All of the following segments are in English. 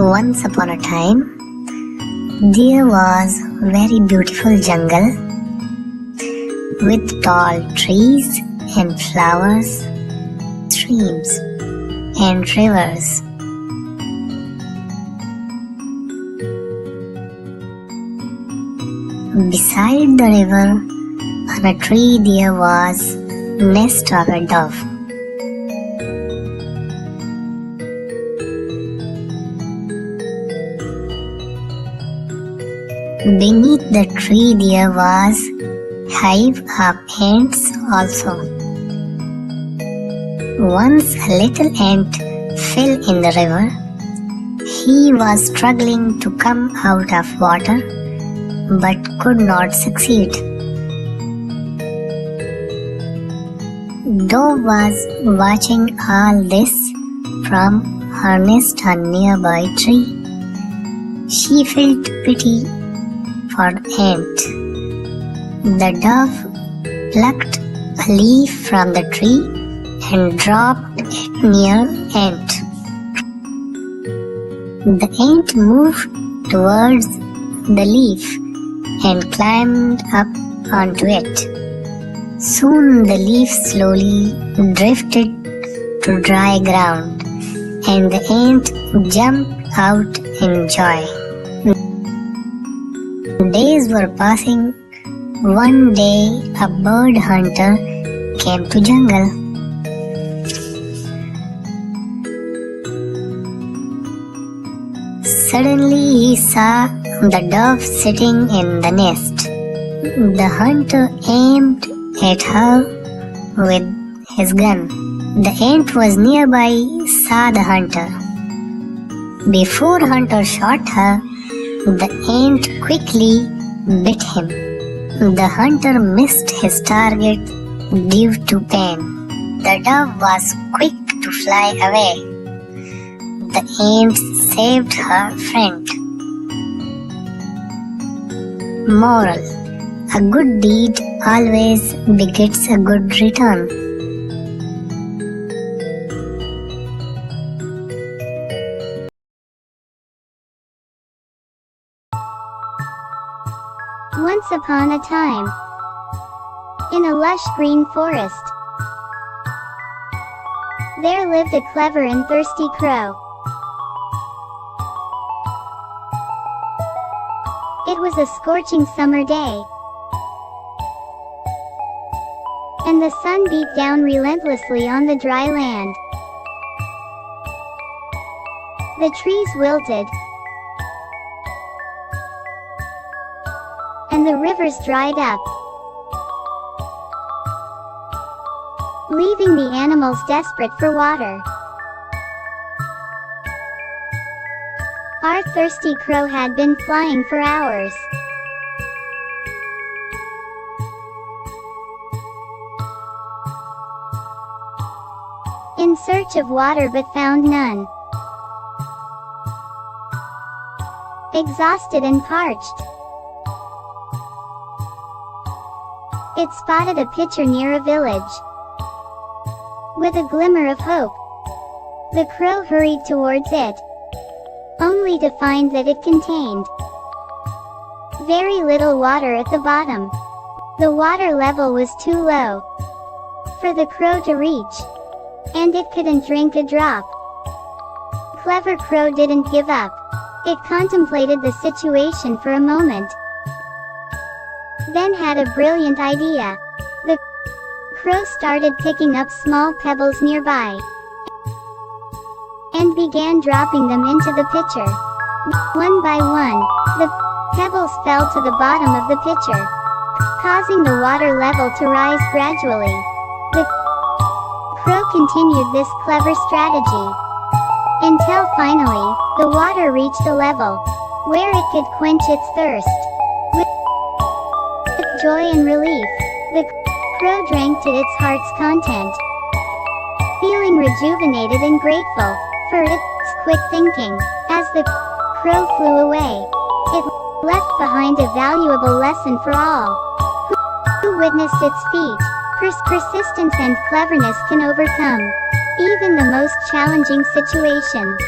Once upon a time, there was very beautiful jungle with tall trees and flowers, streams and rivers. Beside the river, on a tree there was nest of a dove. Beneath the tree there was hive of ants also. Once a little ant fell in the river. He was struggling to come out of water but could not succeed. Dove was watching all this from her nest on nearby tree. She felt pity for the ant. The dove plucked a leaf from the tree and dropped it near ant. The ant moved towards the leaf and climbed up onto it. Soon the leaf slowly drifted to dry ground and the ant jumped out in joy. Days were passing. One day a bird hunter came to jungle. Suddenly he saw the dove sitting in the nest. The hunter aimed at her with his gun. The ant was nearby, saw the hunter. Before hunter shot her, the ant quickly bit him. The hunter missed his target due to pain. The dove was quick to fly away. The ant saved her friend. Moral: a good deed always begets a good return. Once upon a time, in a lush green forest, there lived a clever and thirsty crow. It was a scorching summer day, and the sun beat down relentlessly on the dry land. The trees wilted, and the rivers dried up, leaving the animals desperate for water. Our thirsty crow had been flying for hours. In search of water but found none. Exhausted and parched, it spotted a pitcher near a village. With a glimmer of hope, the crow hurried towards it, only to find that it contained very little water at the bottom. The water level was too low for the crow to reach, and it couldn't drink a drop. Clever crow didn't give up. It contemplated the situation for a moment, then had a brilliant idea. The crow started picking up small pebbles nearby and began dropping them into the pitcher. One by one, the pebbles fell to the bottom of the pitcher, causing the water level to rise gradually. The crow continued this clever strategy until finally, the water reached a level where it could quench its thirst. With joy and relief, the crow drank to its heart's content, feeling rejuvenated and grateful for its quick thinking. As the crow flew away, it left behind a valuable lesson for all who witnessed its feat. Persistence and cleverness can overcome even the most challenging situations.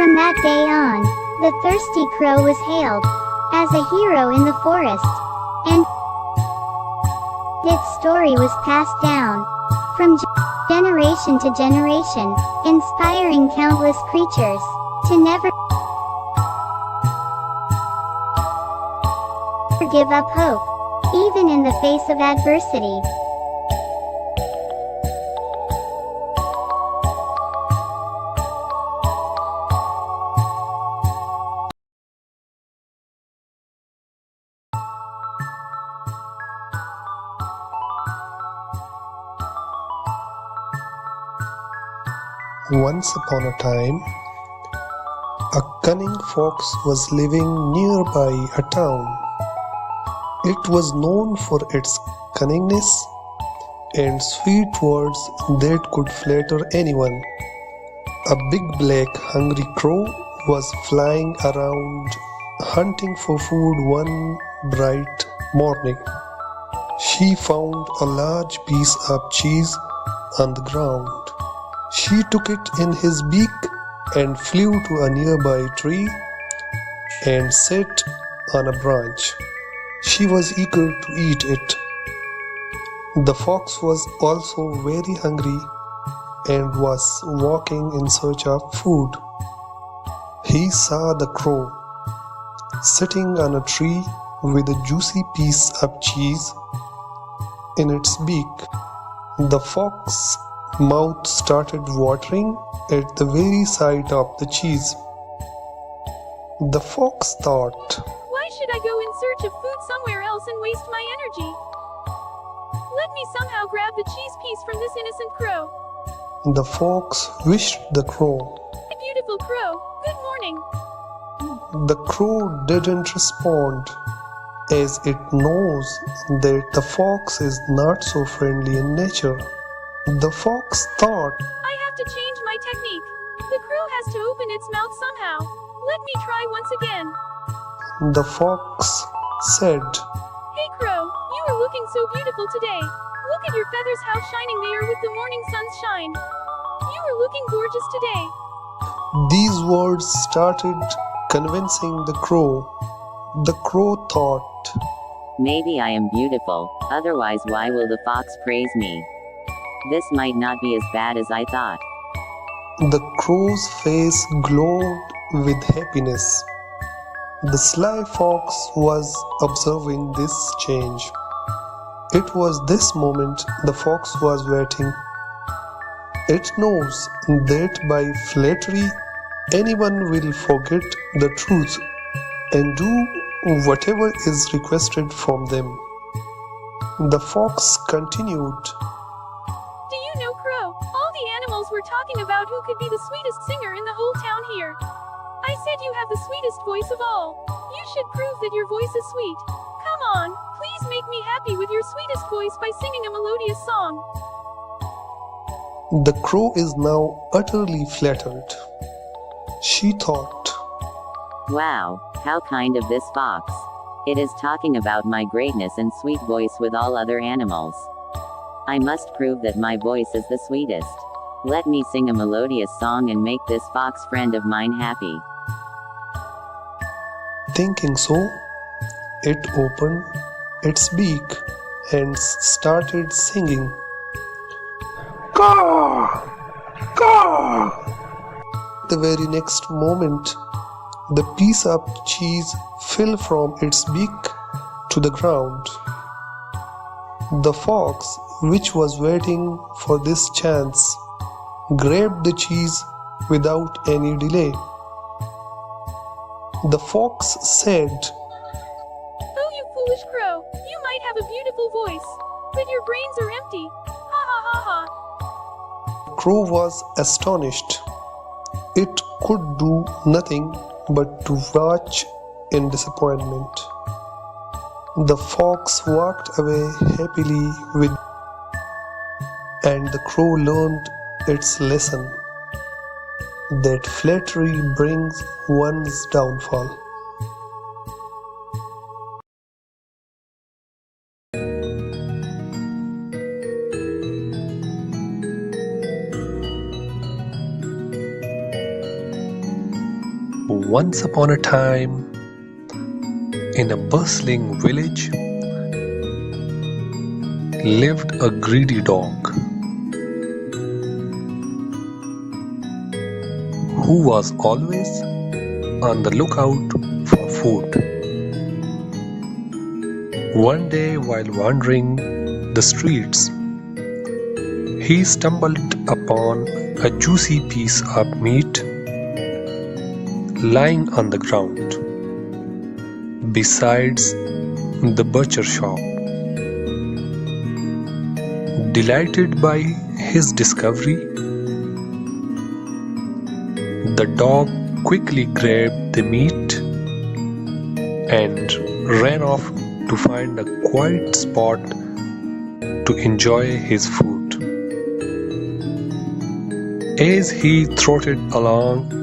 From that day on, the thirsty crow was hailed as a hero in the forest, and its story was passed down from generation to generation, inspiring countless creatures to never give up hope, even in the face of adversity. Once upon a time, a cunning fox was living nearby a town. It was known for its cunningness and sweet words that could flatter anyone. A big black hungry crow was flying around hunting for food one bright morning. She found a large piece of cheese on the ground. She took it in his beak and flew to a nearby tree and sat on a branch. She was eager to eat it. The fox was also very hungry and was walking in search of food. He saw the crow sitting on a tree with a juicy piece of cheese in its beak. The fox's mouth started watering at the very sight of the cheese. The fox thought, "Why should I go in search of food somewhere else and waste my energy? Let me somehow grab the cheese piece from this innocent crow." The fox wished the crow. "A beautiful crow, good morning." The crow didn't respond, as it knows that the fox is not so friendly in nature. The fox thought, "I have to change my technique. The crow has to open its mouth somehow. Let me try once again." The fox said, "Hey crow, you are looking so beautiful today. Look at your feathers, how shining they are with the morning sun's shine. You are looking gorgeous today." These words started convincing the crow. The crow thought, Maybe I am beautiful, otherwise why will the fox praise me? This might not be as bad as I thought. The crow's face glowed with happiness. The sly fox was observing this change. It was this moment the fox was waiting. It knows that by flattery anyone will forget the truth and do whatever is requested from them. The fox continued, "Do you know, crow, all the animals were talking about who could be the sweetest singer in the whole town here. I said you have the sweetest voice of all. You should prove that your voice is sweet. Come on, please make me happy with your sweetest voice by singing a melodious song." The crow is now utterly flattered. She thought, Wow, how kind of this fox. It is talking about my greatness and sweet voice with all other animals. I must prove that my voice is the sweetest. Let me sing a melodious song and make this fox friend of mine happy. thinking so, it opened its beak and started singing. Caw! Caw! The very next moment, the piece of cheese fell from its beak to the ground. The fox, which was waiting for this chance, grabbed the cheese without any delay. The fox said, "Oh, you foolish crow, you might have a beautiful voice, but your brains are empty. Ha ha ha ha." Crow was astonished. It could do nothing but to watch in disappointment. The fox walked away happily and the crow learned its lesson that flattery brings one's downfall. Once upon a time, in a bustling village, lived a greedy dog who was always on the lookout for food. One day, while wandering the streets, he stumbled upon a juicy piece of meat lying on the ground besides the butcher shop. Delighted by his discovery, the dog quickly grabbed the meat and ran off to find a quiet spot to enjoy his food. As he trotted along,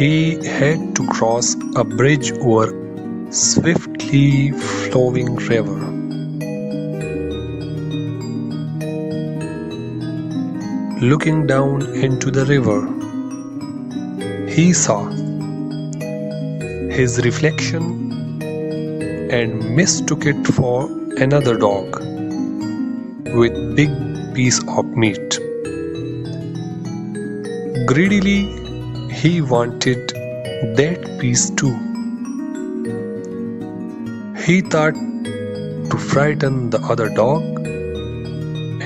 he had to cross a bridge over a swiftly flowing river. Looking down into the river, he saw his reflection and mistook it for another dog with big piece of meat. Greedily, he wanted that piece too. He thought to frighten the other dog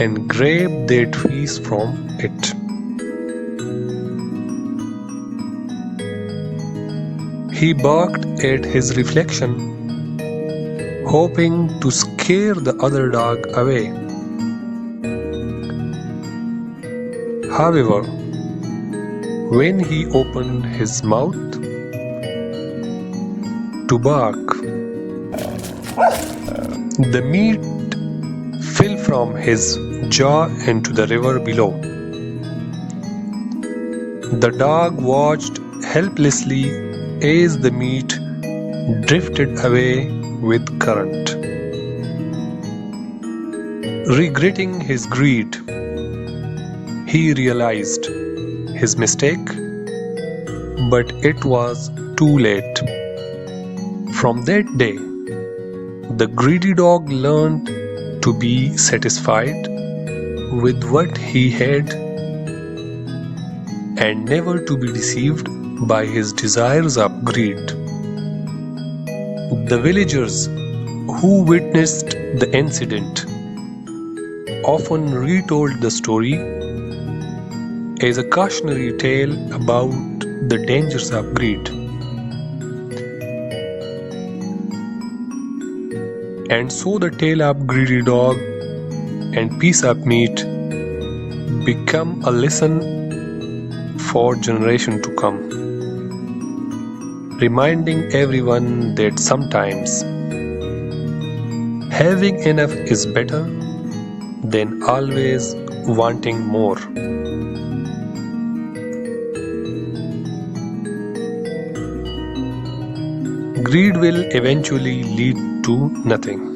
and grab that piece from it. He barked at his reflection, hoping to scare the other dog away. However, when he opened his mouth to bark, the meat fell from his jaw into the river below. The dog watched helplessly as the meat drifted away with current. Regretting his greed, he realized his mistake, but it was too late. From that day, the greedy dog learned to be satisfied with what he had and never to be deceived by his desires of greed. The villagers who witnessed the incident often retold the story as a cautionary tale about the dangers of greed. And so the tale of greedy dog and piece of meat become a lesson for generation to come, reminding everyone that sometimes having enough is better than always wanting more. Greed will eventually lead to nothing.